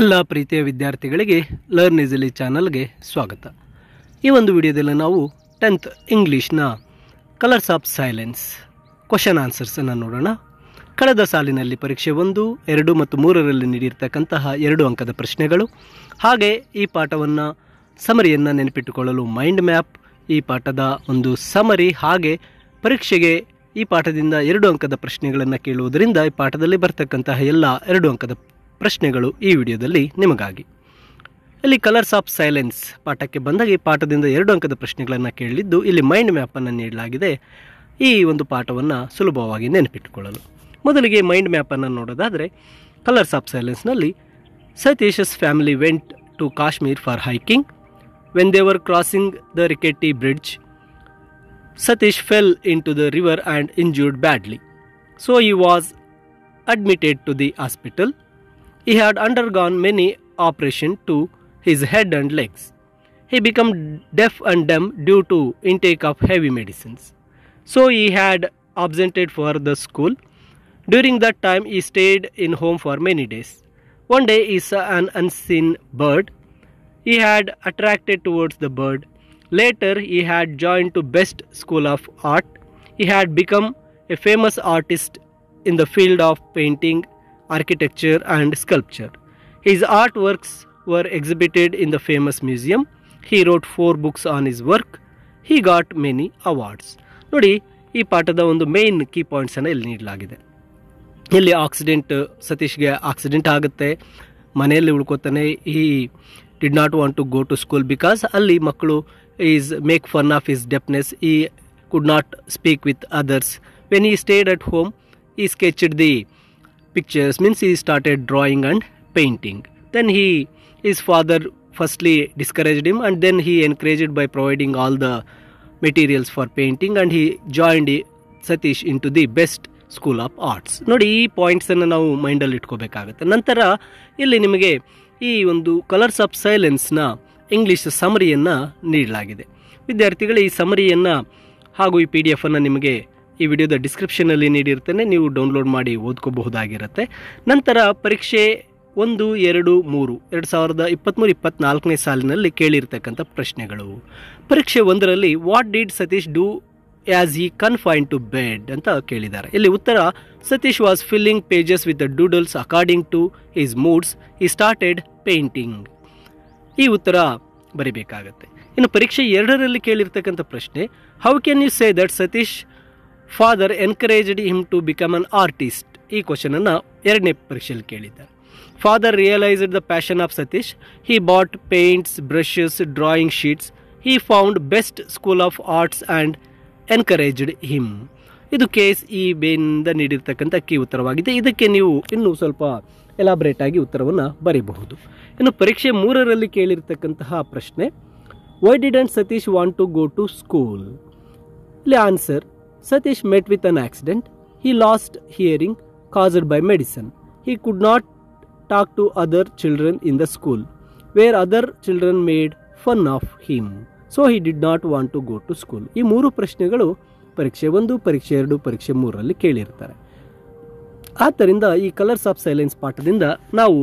ಎಲ್ಲ ಪ್ರೀತಿಯ ವಿದ್ಯಾರ್ಥಿಗಳಿಗೆ ಲರ್ನ್ ಈಸಿಲಿ ಚಾನಲ್ಗೆ ಸ್ವಾಗತ. ಈ ಒಂದು ವಿಡಿಯೋದಲ್ಲಿ ನಾವು 10th ಇಂಗ್ಲೀಷ್ನ ಕಲರ್ಸ್ ಆಫ್ ಸೈಲೆನ್ಸ್ ಕ್ವಶನ್ ಆನ್ಸರ್ಸನ್ನು ನೋಡೋಣ. ಕಳೆದ ಸಾಲಿನಲ್ಲಿ ಪರೀಕ್ಷೆ 1, 2 ಮತ್ತು 3ರಲ್ಲಿ ನೀಡಿರ್ತಕ್ಕಂತಹ 2 ಅಂಕದ ಪ್ರಶ್ನೆಗಳು, ಹಾಗೆ ಈ ಪಾಠವನ್ನು ಸಮರಿಯನ್ನು ನೆನಪಿಟ್ಟುಕೊಳ್ಳಲು ಮೈಂಡ್ ಮ್ಯಾಪ್, ಈ ಪಾಠದ ಒಂದು ಸಮರಿ, ಹಾಗೆ ಪರೀಕ್ಷೆಗೆ ಈ ಪಾಠದಿಂದ 2 ಅಂಕದ ಪ್ರಶ್ನೆಗಳನ್ನು ಕೇಳುವುದರಿಂದ ಈ ಪಾಠದಲ್ಲಿ ಬರ್ತಕ್ಕಂತಹ ಎಲ್ಲ 2 ಅಂಕದ ಪ್ರಶ್ನೆಗಳು ಈ ವಿಡಿಯೋದಲ್ಲಿ ನಿಮಗಾಗಿ. ಇಲ್ಲಿ ಕಲರ್ಸ್ ಆಫ್ ಸೈಲೆನ್ಸ್ ಪಾಠಕ್ಕೆ ಬಂದಾಗ ಈ ಪಾಠದಿಂದ 2 ಅಂಕದ ಪ್ರಶ್ನೆಗಳನ್ನು ಕೇಳಲಿದ್ದು, ಇಲ್ಲಿ ಮೈಂಡ್ ಮ್ಯಾಪನ್ನು ನೀಡಲಾಗಿದೆ ಈ ಒಂದು ಪಾಠವನ್ನು ಸುಲಭವಾಗಿ ನೆನಪಿಟ್ಟುಕೊಳ್ಳಲು. ಮೊದಲಿಗೆ ಮೈಂಡ್ ಮ್ಯಾಪನ್ನು ನೋಡೋದಾದರೆ, ಕಲರ್ಸ್ ಆಫ್ ಸೈಲೆನ್ಸ್ನಲ್ಲಿ Satish's family went to Kashmir for hiking. When they were crossing the rickety bridge, Satish fell into the river and injured badly. So he was admitted to the hospital. He had undergone many operations to his head and legs. He became deaf and dumb due to intake of heavy medicines. So he had absented for the school. During that time he stayed in home for many days. One day he saw an unseen bird. He had attracted towards the bird. Later he had joined to best school of art. He had become a famous artist in the field of painting, architecture and sculpture. His artworks were exhibited in the famous museum. He wrote 4 books on his work. He got many awards. ನೋಡಿ, ಈ ಪಾಠದ ಒಂದು main key ಪಾಯಿಂಟ್ಸನ್ನು ಇಲ್ಲಿ ನೀಡಲಾಗಿದೆ. ಇಲ್ಲಿ accident, ಸತೀಶ್ಗೆ accident ಆಗುತ್ತೆ, ಮನೆಯಲ್ಲಿ ಉಳ್ಕೋತಾನೆ. He did not want to go to school because ಅಲ್ಲಿ ಮಕ್ಕಳು is make fun of his deafness. He could not speak with others. When he stayed at home, he sketched the pictures, means he started drawing and painting. Then his father firstly discouraged him, and then he encouraged by providing all the materials for painting, and he joined Satish into the best school of arts. ನೋಡಿ, ಈ ಪಾಯಿಂಟ್ಸನ್ನು ನಾವು ಮೈಂಡಲ್ಲಿ ಇಟ್ಕೋಬೇಕಾಗುತ್ತೆ. ನಂತರ ಇಲ್ಲಿ ನಿಮಗೆ ಈ ಒಂದು colours of ಸೈಲೆನ್ಸ್ನ English ಸಮರಿಯನ್ನು ನೀಡಲಾಗಿದೆ. ವಿದ್ಯಾರ್ಥಿಗಳು ಈ ಸಮರಿಯನ್ನು ಹಾಗೂ ಈ PDF ಅನ್ನು ನಿಮಗೆ ಈ ವಿಡಿಯೋದ ಡಿಸ್ಕ್ರಿಪ್ಷನಲ್ಲಿ ನೀಡಿರ್ತೇನೆ, ನೀವು ಡೌನ್ಲೋಡ್ ಮಾಡಿ ಓದ್ಕೋಬಹುದಾಗಿರುತ್ತೆ. ನಂತರ ಪರೀಕ್ಷೆ 1, 2, 3 2023-24ನೇ ಸಾಲಿನಲ್ಲಿ ಕೇಳಿರ್ತಕ್ಕಂಥ ಪ್ರಶ್ನೆಗಳು. ಪರೀಕ್ಷೆ 1ರಲ್ಲಿ what did Satish do as he confined to bed ಅಂತ ಕೇಳಿದ್ದಾರೆ. ಇಲ್ಲಿ ಉತ್ತರ, Satish was filling pages with the doodles according to his moods. He started painting. ಈ ಉತ್ತರ ಬರಿಬೇಕಾಗತ್ತೆ. ಇನ್ನು ಪರೀಕ್ಷೆ 2ರಲ್ಲಿ ಕೇಳಿರ್ತಕ್ಕಂಥ ಪ್ರಶ್ನೆ, how can you say that Satish father encouraged him to become an artist. ಈ ಕ್ವಶನನ್ನು 2ನೇ ಪರೀಕ್ಷೆಯಲ್ಲಿ ಕೇಳಿದ್ದಾರೆ. Father realised the passion of Satish. He bought paints, brushes, drawing sheets. He found best school of arts and encouraged him. ಇದು KSE ಬೇನಿಂದ ನೀಡಿರ್ತಕ್ಕಂಥ key ಉತ್ತರವಾಗಿದೆ. ಇದಕ್ಕೆ ನೀವು ಇನ್ನೂ ಸ್ವಲ್ಪ ಎಲಾಬ್ರೇಟ್ ಆಗಿ ಉತ್ತರವನ್ನು ಬರೀಬಹುದು. ಇನ್ನು ಪರೀಕ್ಷೆ 3ರಲ್ಲಿ ಕೇಳಿರ್ತಕ್ಕಂತಹ ಪ್ರಶ್ನೆ, why didn't Satish want to go to school. ಇಲ್ಲಿ answer, Satish met with an accident. He lost hearing caused by medicine. He could not talk to other children in the school, where other children made fun of him. So he did not want to go to school. ಈ 3 ಪ್ರಶ್ನೆಗಳು ಪರೀಕ್ಷೆ 1, ಪರೀಕ್ಷೆ 2, ಪರೀಕ್ಷೆ 3ರಲ್ಲಿ ಕೇಳಿರ್ತಾರೆ. ಆದ್ದರಿಂದ ಈ colours of silence ಪಾಠದಿಂದ ನಾವು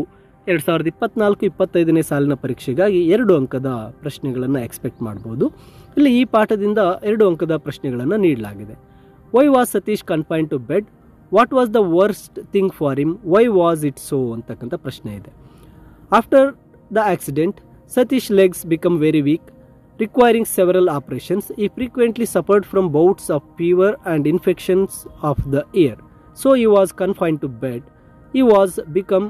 2024-25ನೇ ಸಾಲಿನ ಪರೀಕ್ಷೆಗಾಗಿ 2 ಅಂಕದ ಪ್ರಶ್ನೆಗಳನ್ನು ಎಕ್ಸ್ಪೆಕ್ಟ್ ಮಾಡ್ಬೋದು. ಇಲ್ಲಿ ಈ ಪಾಠದಿಂದ 2 ಅಂಕದ ಪ್ರಶ್ನೆಗಳನ್ನು ನೀಡಲಾಗಿದೆ. Why was Satish confined to bed? What was the worst thing for him? Why was it so ಅಂತಕ್ಕಂಥ ಪ್ರಶ್ನೆ ಇದೆ. After the accident Satish legs become very weak, requiring several operations. He frequently suffered from bouts of fever and infections of the ear. So he was confined to bed. He was become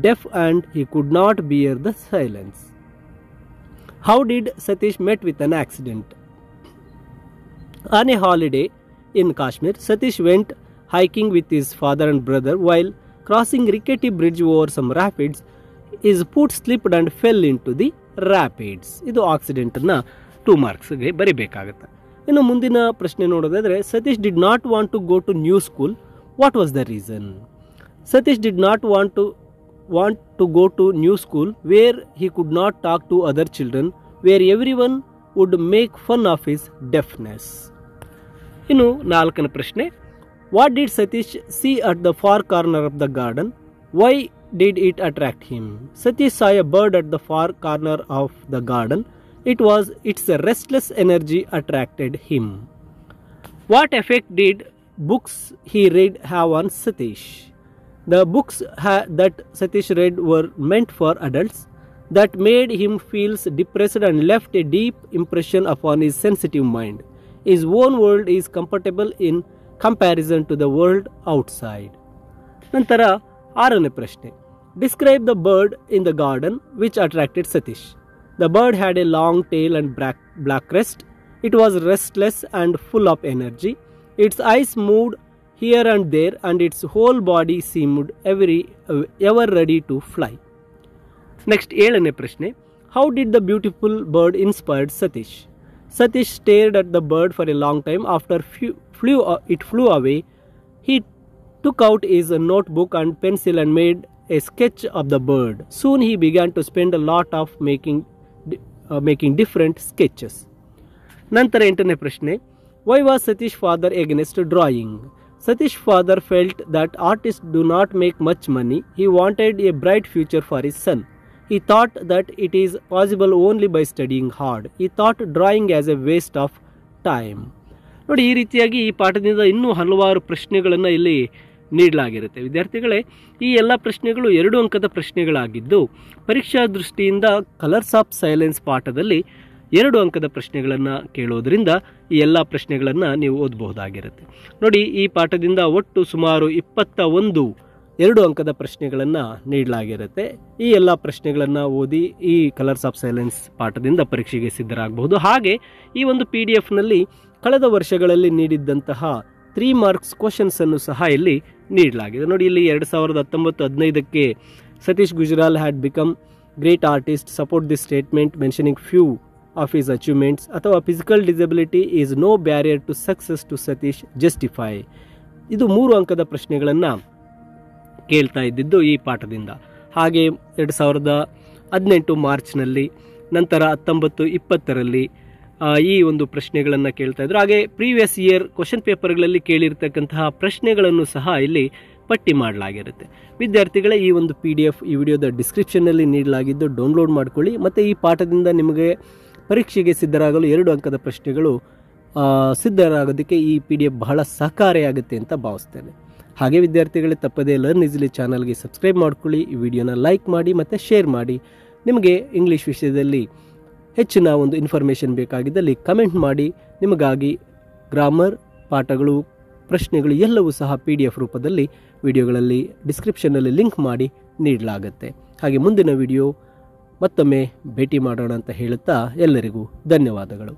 deaf and he could not bear the silence. How did Satish met with an accident? On a holiday in Kashmir, Satish went hiking with his father and brother. While crossing rickety bridge over some rapids, his foot slipped and fell into the rapids. ಇದು ಆಕ್ಸಿಡೆಂಟನ್ನು 2 ಮಾರ್ಕ್ಸ್ಗೆ ಬರೀಬೇಕಾಗುತ್ತೆ. ಇನ್ನು ಮುಂದಿನ ಪ್ರಶ್ನೆ ನೋಡೋದಾದರೆ, Satish did not want to go to new school. What was the reason? Satish did not want to go to new school where he could not talk to other children, where everyone would make fun of his deafness. ಇನ್ನು 4ನೇ ಪ್ರಶ್ನೆ, what did Satish see at the far corner of the garden? Why did it attract him? Satish saw a bird at the far corner of the garden. It was its restless energy attracted him. What effect did books he read have on Satish? The books that Satish read were meant for adults, that made him feel depressed and left a deep impression upon his sensitive mind. His own world is comfortable in comparison to the world outside. ನಂತರ 6ನೇ ಪ್ರಶ್ನೆ. Describe the bird in the garden which attracted Satish. The bird had a long tail and black crest. It was restless and full of energy. Its eyes moved here and there and its whole body seemed ever ready to fly. Next 7ನೇ ಪ್ರಶ್ನೆ. How did the beautiful bird inspire Satish? Satish stared at the bird for a long time. After it flew away, he took out his notebook and pencil and made a sketch of the bird. Soon he began to spend a lot of making different sketches. ನಂತರ 8ನೇ ಪ್ರಶ್ನೆ. Why was Satish father against drawing? Satish father felt that artists do not make much money. He wanted a bright future for his son. He thought that it is possible only by studying hard. He thought drawing as a waste of time. ನೋಡಿ, ಈ ರೀತಿಯಾಗಿ ಈ ಪಾಠದಿಂದ ಇನ್ನೂ ಹಲವಾರು ಪ್ರಶ್ನೆಗಳನ್ನು ಇಲ್ಲಿ ನೀಡಲಾಗಿರುತ್ತೆ. ವಿದ್ಯಾರ್ಥಿಗಳೇ, ಈ ಎಲ್ಲ ಪ್ರಶ್ನೆಗಳು 2 ಅಂಕದ ಪ್ರಶ್ನೆಗಳಾಗಿದ್ದು ಪರೀಕ್ಷಾ ದೃಷ್ಟಿಯಿಂದ ಕಲರ್ಸ್ ಆಫ್ ಸೈಲೆನ್ಸ್ ಪಾಠದಲ್ಲಿ 2 ಅಂಕದ ಪ್ರಶ್ನೆಗಳನ್ನು ಕೇಳೋದ್ರಿಂದ ಈ ಎಲ್ಲ ಪ್ರಶ್ನೆಗಳನ್ನು ನೀವು ಓದಬಹುದಾಗಿರುತ್ತೆ. ನೋಡಿ, ಈ ಪಾಠದಿಂದ ಒಟ್ಟು ಸುಮಾರು 21 2 ಅಂಕದ ಪ್ರಶ್ನೆಗಳನ್ನು ನೀಡಲಾಗಿರುತ್ತೆ. ಈ ಎಲ್ಲ ಪ್ರಶ್ನೆಗಳನ್ನು ಓದಿ ಈ ಕಲರ್ಸ್ ಆಫ್ ಸೈಲೆನ್ಸ್ ಪಾಠದಿಂದ ಪರೀಕ್ಷೆಗೆ ಸಿದ್ಧರಾಗಬಹುದು. ಹಾಗೆ ಈ ಒಂದು PDF-ನಲ್ಲಿ ಕಳೆದ ವರ್ಷಗಳಲ್ಲಿ ನೀಡಿದ್ದಂತಹ 3 ಮಾರ್ಕ್ಸ್ ಕ್ವಶನ್ಸ್ ಅನ್ನು ಸಹ ಇಲ್ಲಿ ನೀಡಲಾಗಿದೆ. ನೋಡಿ, ಇಲ್ಲಿ 2019-15ಕ್ಕೆ Satish Gujral had become great artist, support this statement mentioning few of his achievements, ಅಥವಾ physical disability is no barrier to success to Satish, justify. ಇದು 3 ಅಂಕದ ಪ್ರಶ್ನೆಗಳನ್ನು ಕೇಳ್ತಾ ಇದ್ದಿದ್ದು ಈ ಪಾಠದಿಂದ. ಹಾಗೆ 2018 ಮಾರ್ಚ್ನಲ್ಲಿ, ನಂತರ 19-20ರಲ್ಲಿ ಈ ಒಂದು ಪ್ರಶ್ನೆಗಳನ್ನು ಕೇಳ್ತಾ ಇದ್ರು. ಹಾಗೆ ಪ್ರೀವಿಯಸ್ ಇಯರ್ ಕ್ವಶನ್ ಪೇಪರ್ಗಳಲ್ಲಿ ಕೇಳಿರ್ತಕ್ಕಂತಹ ಪ್ರಶ್ನೆಗಳನ್ನು ಸಹ ಇಲ್ಲಿ ಪಟ್ಟಿ ಮಾಡಲಾಗಿರುತ್ತೆ. ವಿದ್ಯಾರ್ಥಿಗಳೇ, ಈ ಒಂದು PDF ಈ ವಿಡಿಯೋದ ಡಿಸ್ಕ್ರಿಪ್ಷನ್ನಲ್ಲಿ ನೀಡಲಾಗಿದ್ದು ಡೌನ್ಲೋಡ್ ಮಾಡ್ಕೊಳ್ಳಿ. ಮತ್ತು ಈ ಪಾಠದಿಂದ ನಿಮಗೆ ಪರೀಕ್ಷೆಗೆ ಸಿದ್ಧರಾಗಲು 2 ಅಂಕದ ಪ್ರಶ್ನೆಗಳು ಸಿದ್ಧರಾಗೋದಕ್ಕೆ ಈ PDF ಬಹಳ ಸಹಕಾರಿಯಾಗುತ್ತೆ ಅಂತ ಭಾವಿಸ್ತೇನೆ. ಹಾಗೆ ವಿದ್ಯಾರ್ಥಿಗಳೇ, ತಪ್ಪದೇ ಲರ್ನ್ ಈಸಿಲಿ ಚಾನಲ್ಗೆ ಸಬ್ಸ್ಕ್ರೈಬ್ ಮಾಡ್ಕೊಳ್ಳಿ, ಈ ವಿಡಿಯೋನ ಲೈಕ್ ಮಾಡಿ ಮತ್ತು ಶೇರ್ ಮಾಡಿ. ನಿಮಗೆ ಇಂಗ್ಲೀಷ್ ವಿಷಯದಲ್ಲಿ ಹೆಚ್ಚಿನ ಒಂದು ಇನ್ಫಾರ್ಮೇಷನ್ ಬೇಕಾಗಿದ್ದಲ್ಲಿ ಕಮೆಂಟ್ ಮಾಡಿ. ನಿಮಗಾಗಿ ಗ್ರಾಮರ್ ಪಾಠಗಳು, ಪ್ರಶ್ನೆಗಳು ಎಲ್ಲವೂ ಸಹ PDF ರೂಪದಲ್ಲಿ ವಿಡಿಯೋಗಳಲ್ಲಿ ಡಿಸ್ಕ್ರಿಪ್ಷನ್ನಲ್ಲಿ ಲಿಂಕ್ ಮಾಡಿ ನೀಡಲಾಗುತ್ತೆ. ಹಾಗೆ ಮುಂದಿನ ವಿಡಿಯೋ ಮತ್ತೊಮ್ಮೆ ಭೇಟಿ ಮಾಡೋಣ ಅಂತ ಹೇಳುತ್ತಾ ಎಲ್ಲರಿಗೂ ಧನ್ಯವಾದಗಳು.